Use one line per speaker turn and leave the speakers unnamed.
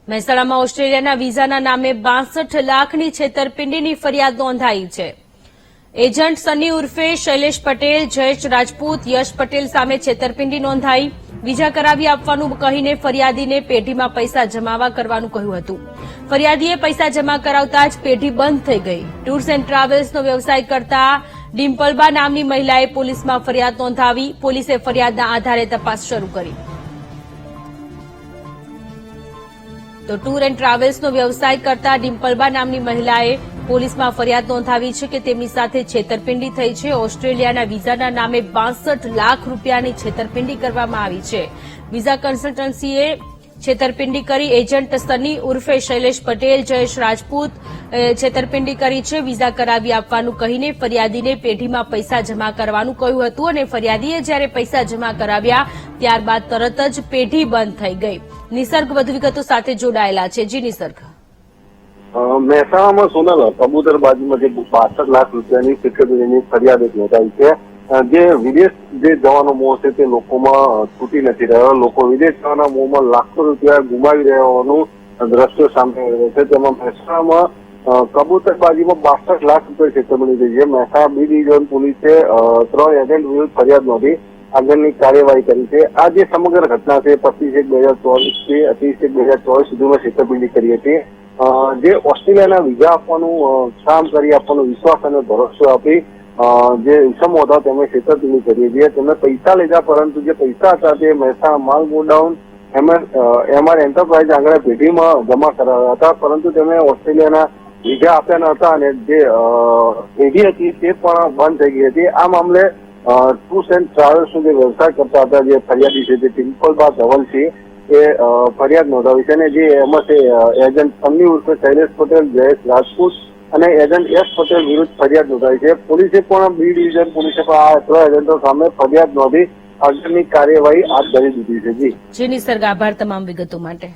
મહેસાણામાં ઓસ્ટ્રેલિયાના વિઝાના નામે 62 લાખની છેતરપિંડીની ફરિયાદ નોંધાઈ છે। એજન્ટ સની ઉર્ફે શૈલેષ પટેલ, જયેશ રાજપૂત, યશ પટેલ સામે છેતરપિંડી નોંધાઈ। વિઝા કરાવી આપવાનું કહીને ફરિયાદીને પેઢીમાં પૈસા જમા કરવાનું કહ્યું હતું। ફરિયાદીએ પૈસા જમા કરાવતા જ પેઢી બંધ થઈ ગઈ। ટૂર્સ એન્ડ ટ્રાવેલ્સનો વ્યવસાય કરતા ડિમ્પલબા નામની મહિલાએ પોલીસમાં ફરિયાદ નોંધાવી। પોલીસે ફરિયાદના આધારે તપાસ શરૂ કરી। તો ટૂર એન્ડ ટ્રાવેલ્સનો વ્યવસાય કરતા ડિમ્પલબા નામની મહિલાએ પોલીસમાં ફરિયાદ નોંધાવી છે કે તેમની સાથે છેતરપિંડી થઈ છે। ઓસ્ટ્રેલિયાના વિઝાના નામે 62 લાખ રૂપિયાની છેતરપિંડી કરવામાં આવી છે। વિઝા કન્સલ્ટન્સીએ છેતરપિંડી કરી એજન્ટ સની ઉર્ફે શૈલેષ પટેલ, જયેશ રાજપૂત છેતરપિંડી કરી છે। વિઝા કરાવી આપવાનું કહીને ફરિયાદીને પેઢીમાં પૈસા જમા કરવાનું કહ્યું હતું અને ફરિયાદીએ જ્યારે પૈસા જમા કરાવ્યા ત્યારબાદ તરત જ પેઢી બંધ થઈ ગઈ। નિસર્ગ વધુ વિગતો સાથે જોડાયેલા છે। જી નિસર્ગ,
મહેસાણામાં સોનલ કબૂતરબાજીમાં જે 62 લાખ રૂપિયાની છેતરપિંડીની ફરિયાદ નોંધાઈ છે। જે વિદેશ જે જવાનો મોહ છે તે લોકોમાં છૂટી નથી રહ્યો। લોકો વિદેશ જવાના મોહમાં લાખો રૂપિયા ગુમાવી રહ્યા હોવાનું દ્રશ્યો સામે આવી રહ્યા છે। તેમાં મહેસાણામાં કબૂતરબાજીમાં 62 લાખ રૂપિયા છેતરપિંડી થઈ છે। મહેસાણા બી ડિવિઝન પોલીસે 3 એજન્ટ વિરુદ્ધ ફરિયાદ નોંધી આગળની કાર્યવાહી કરી છે। આ જે સમગ્ર ઘટના છે 25/1/2024 થી 30/1/2024 સુધીમાં છેતરપિંડી કરી હતી। જે ઓસ્ટ્રેલિયાના વિઝા આપવાનું કામ કરી આપવાનો વિશ્વાસ અને ભરોસો આપી જે ઇસમો હતા તેમણે છેતરપિંડી કરી હતી। તેમણે પૈસા લીધા, પરંતુ જે પૈસા હતા તે મહેસાણા માલ ગોડાઉન એમઆર એન્ટરપ્રાઇઝ આગળ પેઢીમાં જમા કરાવ્યા હતા, પરંતુ તેમણે ઓસ્ટ્રેલિયાના વિઝા આપ્યા ન હતા અને જે પેઢી હતી તે પણ બંધ થઈ ગઈ હતી। આ મામલે ટૂર્સ એન્ડ ટ્રાવેલ્સનો જે વ્યવસાય કરતા હતા જે ફરિયાદી છે તે ડિમ્પલબા ધવલસિંહ એ ફરિયાદ નોંધાવી છે અને જે એમાં છે એજન્ટ સની ઉર્ફે શૈલેષ પટેલ, જયેશ રાજપૂત અને એજન્ટ યશ પટેલ વિરુદ્ધ ફરિયાદ નોંધાવી છે। પોલીસે પણ બી ડિવિઝન પોલીસે પણ આ 3 એજન્ટો સામે ફરિયાદ નોંધી આગળની કાર્યવાહી હાથ ધરી દીધી છે। જી
નિસર્ગ, આભાર તમામ વિગતો માટે।